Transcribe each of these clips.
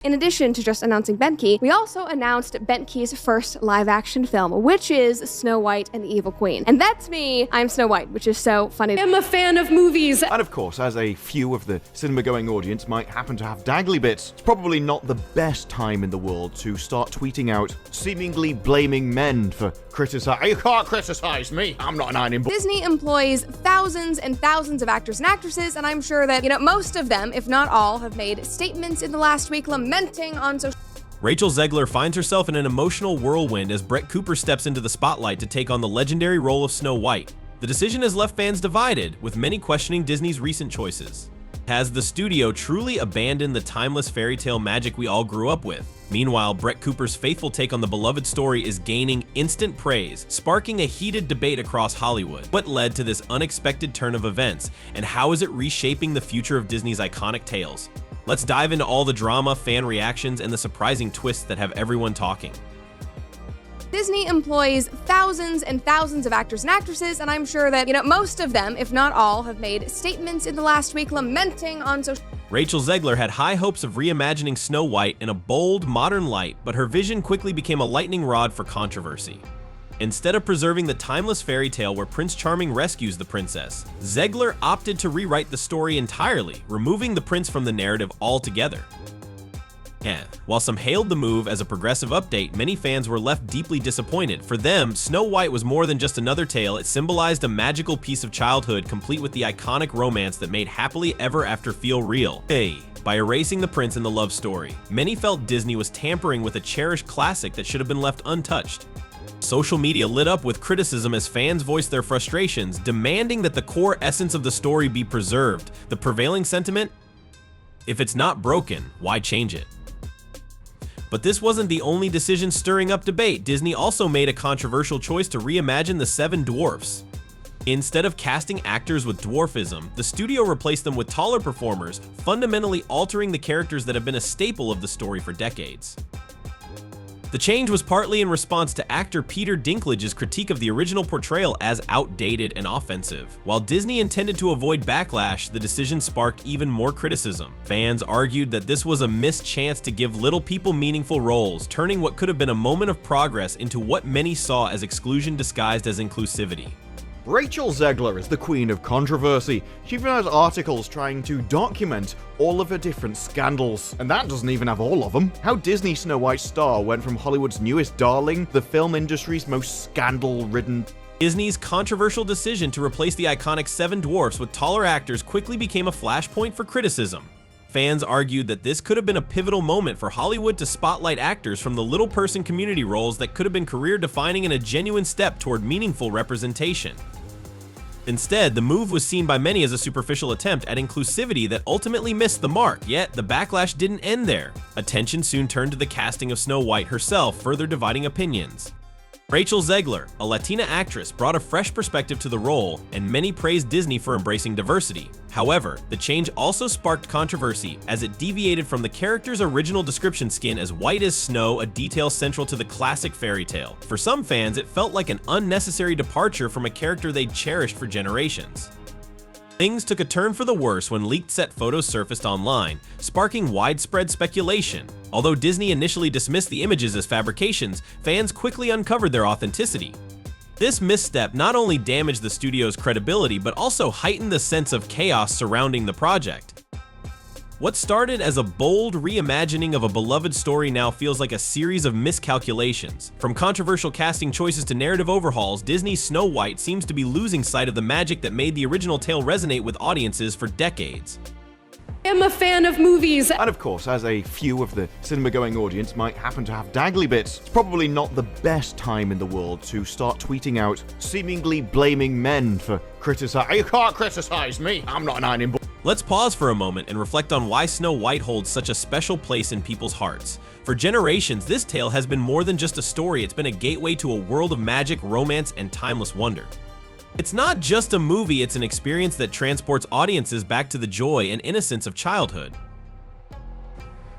In addition to just announcing Benki, we also announced Benki's first live-action film, which is Snow White and the Evil Queen. And that's me, I'm Snow White, which is so funny. I'm a fan of movies. And of course, as a few of the cinema-going audience might happen to have daggly bits, it's probably not the best time in the world to start tweeting out, seemingly blaming men for criticizing. You can't criticize me, I'm not an ironing board. Disney employs thousands and thousands of actors and actresses, and I'm sure that, most of them, if not all, have made statements in the last week lamenting on social. Rachel Zegler finds herself in an emotional whirlwind as Brett Cooper steps into the spotlight to take on the legendary role of Snow White. The decision has left fans divided, with many questioning Disney's recent choices. Has the studio truly abandoned the timeless fairy tale magic we all grew up with? Meanwhile, Brett Cooper's faithful take on the beloved story is gaining instant praise, sparking a heated debate across Hollywood. What led to this unexpected turn of events, and how is it reshaping the future of Disney's iconic tales? Let's dive into all the drama, fan reactions, and the surprising twists that have everyone talking. Disney employs thousands and thousands of actors and actresses, and I'm sure that, most of them, if not all, have made statements in the last week lamenting on social. Rachel Zegler had high hopes of reimagining Snow White in a bold, modern light, but her vision quickly became a lightning rod for controversy. Instead of preserving the timeless fairy tale where Prince Charming rescues the princess, Zegler opted to rewrite the story entirely, removing the prince from the narrative altogether. While some hailed the move as a progressive update, many fans were left deeply disappointed. For them, Snow White was more than just another tale. It symbolized a magical piece of childhood, complete with the iconic romance that made Happily Ever After feel real. By erasing the prince in the love story, many felt Disney was tampering with a cherished classic that should have been left untouched. Social media lit up with criticism as fans voiced their frustrations, demanding that the core essence of the story be preserved. The prevailing sentiment? If it's not broken, why change it? But this wasn't the only decision stirring up debate. Disney also made a controversial choice to reimagine the Seven Dwarfs. Instead of casting actors with dwarfism, the studio replaced them with taller performers, fundamentally altering the characters that have been a staple of the story for decades. The change was partly in response to actor Peter Dinklage's critique of the original portrayal as outdated and offensive. While Disney intended to avoid backlash, the decision sparked even more criticism. Fans argued that this was a missed chance to give little people meaningful roles, turning what could have been a moment of progress into what many saw as exclusion disguised as inclusivity. Rachel Zegler is the queen of controversy. She even has articles trying to document all of her different scandals. And that doesn't even have all of them. How Disney Snow White star went from Hollywood's newest darling, the film industry's most scandal-ridden. Disney's controversial decision to replace the iconic Seven Dwarfs with taller actors quickly became a flashpoint for criticism. Fans argued that this could have been a pivotal moment for Hollywood to spotlight actors from the little person community roles that could have been career-defining and a genuine step toward meaningful representation. Instead, the move was seen by many as a superficial attempt at inclusivity that ultimately missed the mark, yet the backlash didn't end there. Attention soon turned to the casting of Snow White herself, further dividing opinions. Rachel Zegler, a Latina actress, brought a fresh perspective to the role, and many praised Disney for embracing diversity. However, the change also sparked controversy as it deviated from the character's original description skin as white as snow, a detail central to the classic fairy tale. For some fans, it felt like an unnecessary departure from a character they'd cherished for generations. Things took a turn for the worse when leaked set photos surfaced online, sparking widespread speculation. Although Disney initially dismissed the images as fabrications, fans quickly uncovered their authenticity. This misstep not only damaged the studio's credibility, but also heightened the sense of chaos surrounding the project. What started as a bold reimagining of a beloved story now feels like a series of miscalculations. From controversial casting choices to narrative overhauls, Disney's Snow White seems to be losing sight of the magic that made the original tale resonate with audiences for decades. I'm a fan of movies. And of course, as a few of the cinema-going audience might happen to have daggly bits, it's probably not the best time in the world to start tweeting out, seemingly blaming men for criticizing. You can't criticize me, I'm not an ironing board. Let's pause for a moment and reflect on why Snow White holds such a special place in people's hearts. For generations, this tale has been more than just a story. It's been a gateway to a world of magic, romance, and timeless wonder. It's not just a movie, it's an experience that transports audiences back to the joy and innocence of childhood.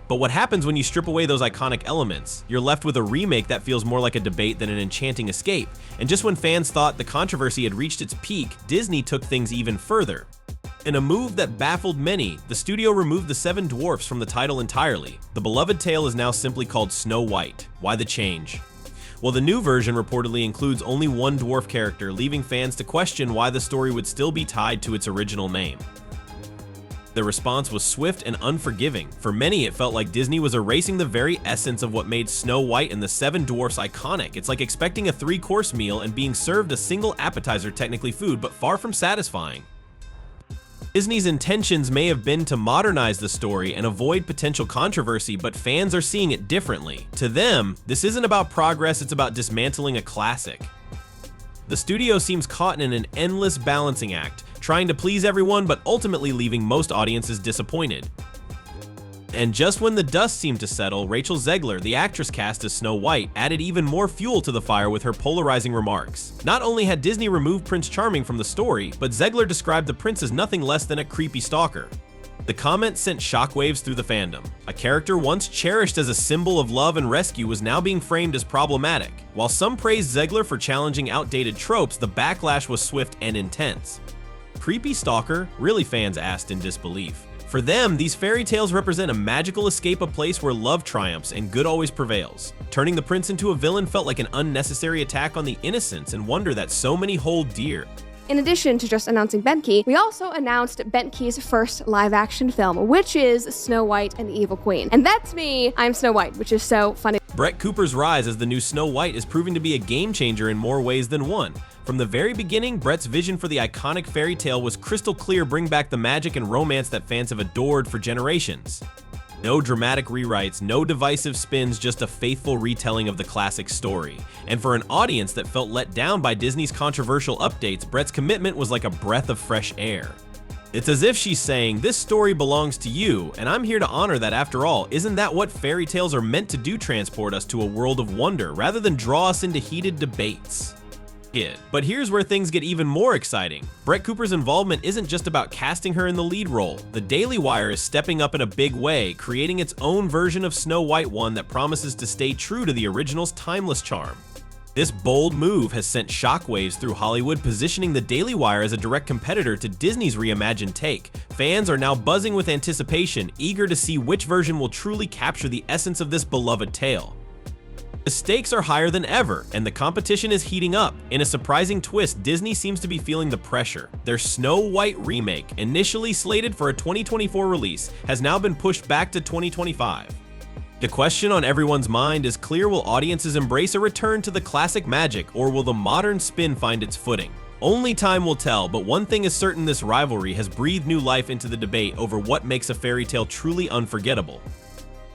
But what happens when you strip away those iconic elements? You're left with a remake that feels more like a debate than an enchanting escape. And just when fans thought the controversy had reached its peak, Disney took things even further. In a move that baffled many, the studio removed the seven dwarfs from the title entirely. The beloved tale is now simply called Snow White. Why the change? Well, the new version reportedly includes only one dwarf character, leaving fans to question why the story would still be tied to its original name. The response was swift and unforgiving. For many, it felt like Disney was erasing the very essence of what made Snow White and the Seven Dwarfs iconic. It's like expecting a three-course meal and being served a single appetizer, technically food, but far from satisfying. Disney's intentions may have been to modernize the story and avoid potential controversy, but fans are seeing it differently. To them, this isn't about progress, it's about dismantling a classic. The studio seems caught in an endless balancing act, trying to please everyone but ultimately leaving most audiences disappointed. And just when the dust seemed to settle, Rachel Zegler, the actress cast as Snow White, added even more fuel to the fire with her polarizing remarks. Not only had Disney removed Prince Charming from the story, but Zegler described the prince as nothing less than a creepy stalker. The comment sent shockwaves through the fandom. A character once cherished as a symbol of love and rescue was now being framed as problematic. While some praised Zegler for challenging outdated tropes, the backlash was swift and intense. Creepy stalker? Really, fans asked in disbelief. For them, these fairy tales represent a magical escape, a place where love triumphs and good always prevails. Turning the prince into a villain felt like an unnecessary attack on the innocence and wonder that so many hold dear. In addition to just announcing Benke, we also announced Benke's first live-action film, which is Snow White and the Evil Queen. And that's me, I'm Snow White, which is so funny. Brett Cooper's rise as the new Snow White is proving to be a game changer in more ways than one. From the very beginning, Brett's vision for the iconic fairy tale was crystal clear: bring back the magic and romance that fans have adored for generations. No dramatic rewrites, no divisive spins, just a faithful retelling of the classic story. And for an audience that felt let down by Disney's controversial updates, Brett's commitment was like a breath of fresh air. It's as if she's saying, this story belongs to you, and I'm here to honor that. After all, isn't that what fairy tales are meant to do? Transport us to a world of wonder, rather than draw us into heated debates. But here's where things get even more exciting. Brett Cooper's involvement isn't just about casting her in the lead role. The Daily Wire is stepping up in a big way, creating its own version of Snow White, one that promises to stay true to the original's timeless charm. This bold move has sent shockwaves through Hollywood, positioning the Daily Wire as a direct competitor to Disney's reimagined take. Fans are now buzzing with anticipation, eager to see which version will truly capture the essence of this beloved tale. The stakes are higher than ever, and the competition is heating up. In a surprising twist, Disney seems to be feeling the pressure. Their Snow White remake, initially slated for a 2024 release, has now been pushed back to 2025. The question on everyone's mind is clear: will audiences embrace a return to the classic magic, or will the modern spin find its footing? Only time will tell, but one thing is certain: this rivalry has breathed new life into the debate over what makes a fairy tale truly unforgettable.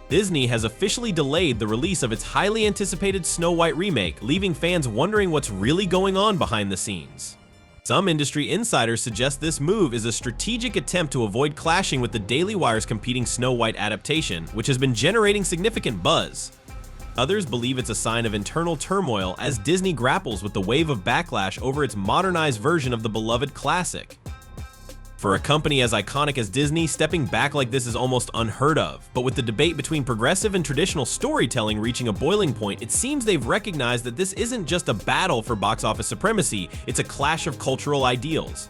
Disney has officially delayed the release of its highly anticipated Snow White remake, leaving fans wondering what's really going on behind the scenes. Some industry insiders suggest this move is a strategic attempt to avoid clashing with the Daily Wire's competing Snow White adaptation, which has been generating significant buzz. Others believe it's a sign of internal turmoil as Disney grapples with the wave of backlash over its modernized version of the beloved classic. For a company as iconic as Disney, stepping back like this is almost unheard of. But with the debate between progressive and traditional storytelling reaching a boiling point, it seems they've recognized that this isn't just a battle for box office supremacy, it's a clash of cultural ideals.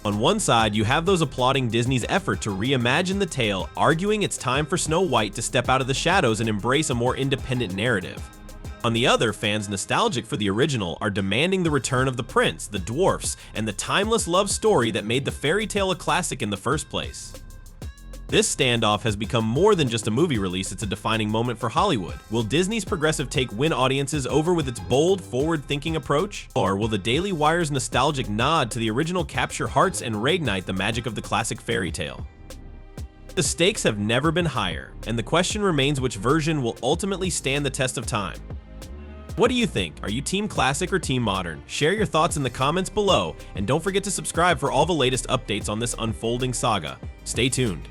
On one side, you have those applauding Disney's effort to reimagine the tale, arguing it's time for Snow White to step out of the shadows and embrace a more independent narrative. On the other, fans nostalgic for the original are demanding the return of the prince, the dwarfs, and the timeless love story that made the fairy tale a classic in the first place. This standoff has become more than just a movie release, it's a defining moment for Hollywood. Will Disney's progressive take win audiences over with its bold, forward-thinking approach? Or will the Daily Wire's nostalgic nod to the original capture hearts and reignite the magic of the classic fairy tale? The stakes have never been higher, and the question remains which version will ultimately stand the test of time. What do you think? Are you Team Classic or Team Modern? Share your thoughts in the comments below, and don't forget to subscribe for all the latest updates on this unfolding saga. Stay tuned.